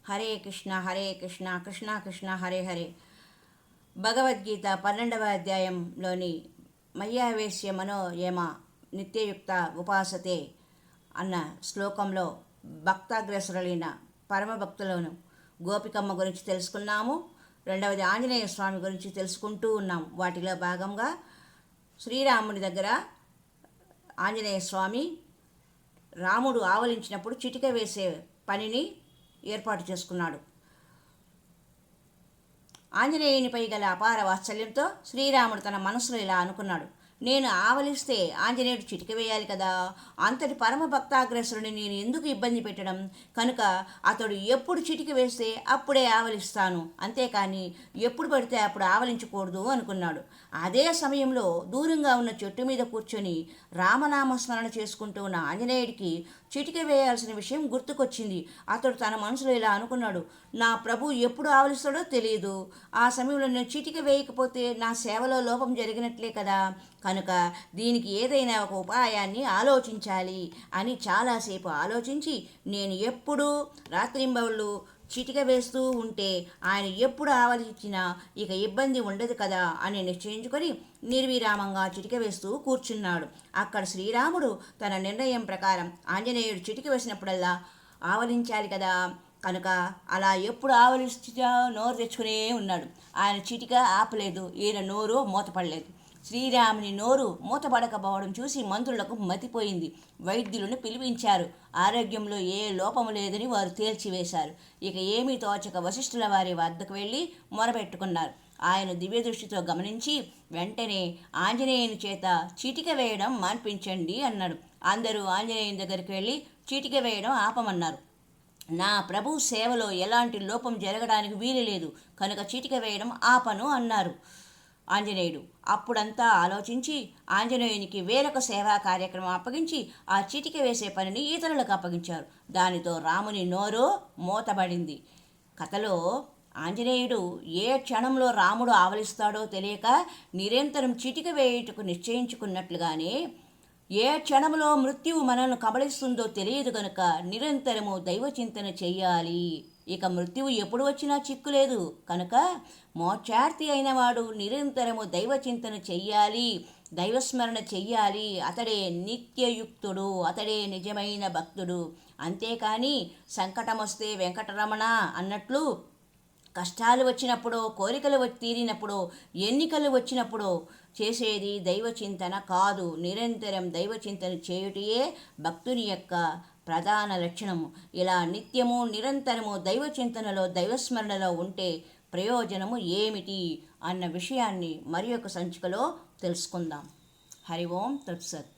హరే కృష్ణ కృష్ణ కృష్ణ హరే హరే. భగవద్గీత 12వ అధ్యాయంలోని మయ్యావేశ్య మనోయమ నిత్యయుక్త ఉపాసతే అన్న శ్లోకంలో భక్తాగ్రసులైన పరమభక్తులను గోపికమ్మ గురించి తెలుసుకున్నాము. రెండవది ఆంజనేయ స్వామి గురించి తెలుసుకుంటూ ఉన్నాం. వాటిలో భాగంగా శ్రీరాముడి దగ్గర ఆంజనేయ స్వామి రాముడు ఆవలించినప్పుడు చిటిక వేసే పనిని ఏర్పాటు చేసుకున్నాడు. ఆంజనేయునిపై గల అపార వాత్సల్యంతో శ్రీరాముడు తన మనసులో ఇలా అనుకున్నాడు: నేను ఆవలిస్తే ఆంజనేయుడు చిటిక వేయాలి కదా, అంతటి పరమ భక్తాగ్రసుడిని నేను ఎందుకు ఇబ్బంది పెట్టడం, కనుక అతడు ఎప్పుడు చిటిక వేస్తే అప్పుడే ఆవలిస్తాను, అంతేకాని ఎప్పుడు పడితే అప్పుడు ఆవలించకూడదు అనుకున్నాడు. అదే సమయంలో దూరంగా ఉన్న చెట్టు మీద కూర్చొని రామనామస్మరణ చేసుకుంటూ ఉన్న ఆంజనేయుడికి చిటిక వేయాల్సిన విషయం గుర్తుకొచ్చింది. అతడు తన మనసులో ఇలా అనుకున్నాడు: నా ప్రభు ఎప్పుడు ఆవలిస్తాడో తెలియదు, ఆ సమయంలో నేను చిటిక వేయకపోతే నా సేవలో లోపం జరిగినట్లే కదా, కనుక దీనికి ఏదైనా ఒక ఉపాయాన్ని ఆలోచించాలి అని చాలాసేపు ఆలోచించి, నేను ఎప్పుడూ రాత్రింబవళ్ళు చిటిక వేస్తూ ఉంటే ఆయన ఎప్పుడు ఆవలించినా ఇక ఇబ్బంది ఉండదు కదా అని నిశ్చయించుకొని నిర్విరామంగా చిటిక వేస్తూ కూర్చున్నాడు. అక్కడ శ్రీరాముడు తన నిర్ణయం ప్రకారం ఆంజనేయుడు చిటిక వేసినప్పుడల్లా ఆవలించాలి కదా, కనుక అలా ఎప్పుడు ఆవలిస్తా నోరు తెచ్చుకునే ఉన్నాడు. ఆయన చిటిక ఆపలేదు, ఈయన నోరు మూతపడలేదు. శ్రీరాముని నోరు మూతపడకపోవడం చూసి మంత్రులకు మతిపోయింది. వైద్యులను పిలిపించారు. ఆరోగ్యంలో ఏ లోపము లేదని వారు తేల్చివేశారు. ఇక ఏమీ తోచక వశిష్ఠుల వారి వద్దకు వెళ్ళి మొరపెట్టుకున్నారు. ఆయన దివ్య దృష్టితో గమనించి వెంటనే ఆంజనేయుని చేత చిటిక వేయడం మాన్పించండి అన్నాడు. అందరూ ఆంజనేయుని దగ్గరికి వెళ్ళి చిటిక వేయడం ఆపమన్నారు. నా ప్రభు సేవలో ఎలాంటి లోపం జరగడానికి వీలు లేదు, కనుక చిటిక వేయడం ఆపను అన్నారు ఆంజనేయుడు. అప్పుడంతా ఆలోచించి ఆంజనేయునికి వేరొక సేవా కార్యక్రమం అప్పగించి ఆ చిటిక వేసే పనిని ఇతరులకు అప్పగించారు. దానితో రాముని నోరు మూతబడింది. కథలో ఆంజనేయుడు ఏ క్షణంలో రాముడు ఆవలిస్తాడో తెలియక నిరంతరం చిటిక వేయుటకు నిశ్చయించుకున్నట్లుగానే ఏ క్షణంలో మృత్యువు మనల్ని కబళిస్తుందో తెలియదు కనుక నిరంతరము దైవచింతన చెయ్యాలి. ఇక మృత్యువు ఎప్పుడు వచ్చినా చిక్కులేదు కనుక మోక్షార్థి అయిన వాడు నిరంతరము దైవచింతన చెయ్యాలి, దైవస్మరణ చెయ్యాలి. అతడే నిత్యయుక్తుడు, అతడే నిజమైన భక్తుడు. అంతేకాని సంకటం వస్తే వెంకటరమణ అన్నట్లు కష్టాలు వచ్చినప్పుడు, కోరికలు తీరినప్పుడు, ఎన్నికలు వచ్చినప్పుడు చేసేది దైవచింతన కాదు. నిరంతరం దైవచింతన చేయుటయే భక్తుని యొక్క ప్రధాన లక్షణము. ఇలా నిత్యము నిరంతరము దైవచింతనలో దైవస్మరణలో ఉంటే ప్రయోజనము ఏమిటి అన్న విషయాన్ని మరి ఒక సంచికలో తెలుసుకుందాం. హరి ఓం తత్సత్.